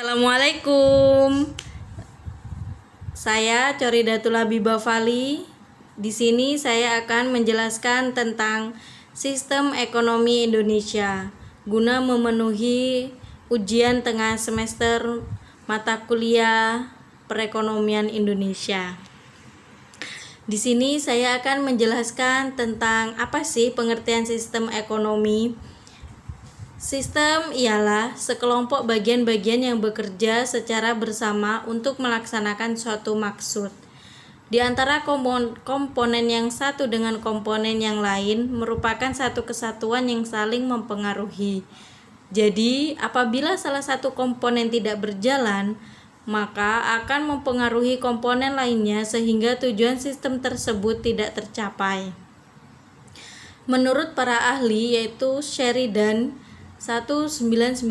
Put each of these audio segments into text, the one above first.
Assalamualaikum. Saya Coridatul Habibah Fali. Di sini saya akan menjelaskan tentang sistem ekonomi Indonesia guna memenuhi ujian tengah semester mata kuliah perekonomian Indonesia. Di sini saya akan menjelaskan tentang apa sih pengertian sistem ekonomi. Sistem ialah sekelompok bagian-bagian yang bekerja secara bersama untuk melaksanakan suatu maksud. Di antara komponen yang satu dengan komponen yang lain merupakan satu kesatuan yang saling mempengaruhi. Jadi, apabila salah satu komponen tidak berjalan, maka akan mempengaruhi komponen lainnya sehingga tujuan sistem tersebut tidak tercapai. Menurut para ahli yaitu Sheridan 1998,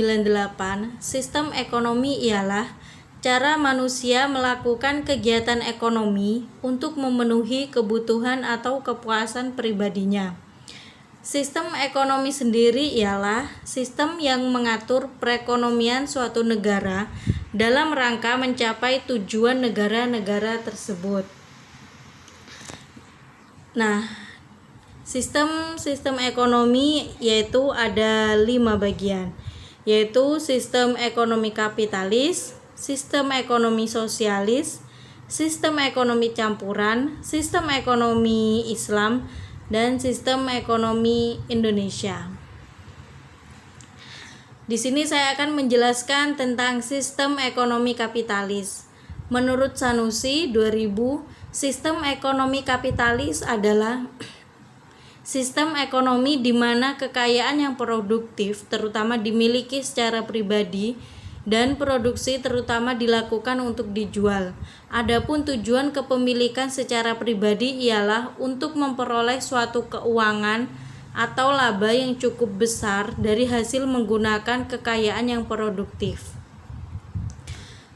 sistem ekonomi ialah cara manusia melakukan kegiatan ekonomi untuk memenuhi kebutuhan atau kepuasan pribadinya. Sistem ekonomi sendiri ialah sistem yang mengatur perekonomian suatu negara dalam rangka mencapai tujuan negara-negara tersebut. Sistem ekonomi yaitu ada 5 bagian, yaitu sistem ekonomi kapitalis, sistem ekonomi sosialis, sistem ekonomi campuran, sistem ekonomi Islam, dan sistem ekonomi Indonesia. Di sini saya akan menjelaskan tentang sistem ekonomi kapitalis. Menurut Sanusi 2000, sistem ekonomi kapitalis adalah sistem ekonomi di mana kekayaan yang produktif terutama dimiliki secara pribadi dan produksi terutama dilakukan untuk dijual. Adapun tujuan kepemilikan secara pribadi ialah untuk memperoleh suatu keuangan atau laba yang cukup besar dari hasil menggunakan kekayaan yang produktif.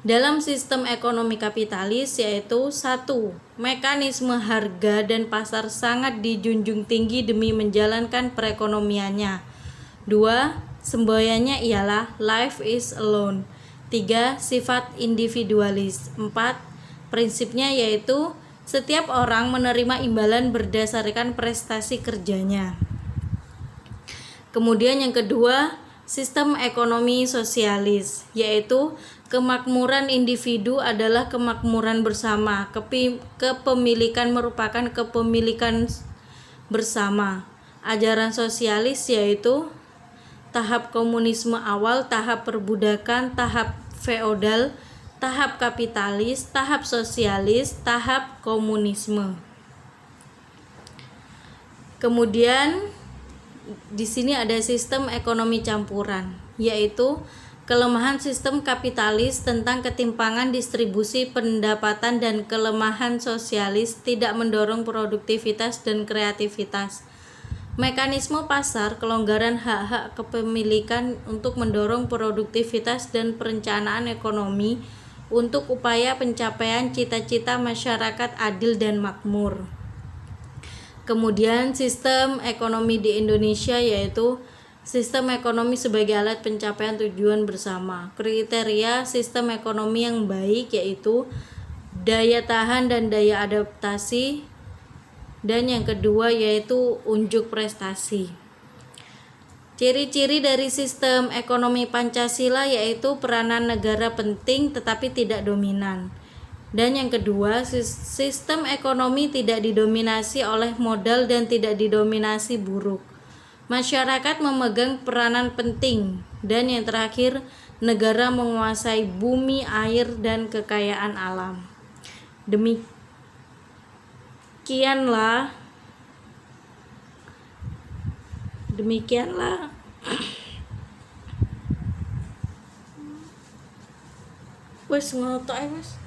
Dalam sistem ekonomi kapitalis yaitu 1. Mekanisme harga dan pasar sangat dijunjung tinggi demi menjalankan perekonomiannya. 2. Semboyannya ialah life is alone. 3. Sifat individualis. 4. Prinsipnya yaitu setiap orang menerima imbalan berdasarkan prestasi kerjanya. Kemudian yang kedua, sistem ekonomi sosialis, yaitu kemakmuran individu adalah kemakmuran bersama. Kepemilikan merupakan kepemilikan bersama. Ajaran sosialis yaitu tahap komunisme awal, tahap perbudakan, tahap feodal, tahap kapitalis, tahap sosialis, tahap komunisme. Kemudian di sini ada sistem ekonomi campuran, yaitu kelemahan sistem kapitalis tentang ketimpangan distribusi pendapatan dan kelemahan sosialis tidak mendorong produktivitas dan kreativitas. Mekanisme pasar, kelonggaran hak-hak kepemilikan untuk mendorong produktivitas dan perencanaan ekonomi untuk upaya pencapaian cita-cita masyarakat adil dan makmur. Kemudian sistem ekonomi di Indonesia yaitu sistem ekonomi sebagai alat pencapaian tujuan bersama. Kriteria sistem ekonomi yang baik yaitu daya tahan dan daya adaptasi. Dan yang kedua yaitu unjuk prestasi. Ciri-ciri dari sistem ekonomi Pancasila yaitu peranan negara penting tetapi tidak dominan. Dan yang kedua, sistem ekonomi tidak didominasi oleh modal dan tidak didominasi buruk. Masyarakat memegang peranan penting. Dan yang terakhir, negara menguasai bumi, air, dan kekayaan alam. Demikianlah wes ngotok wes.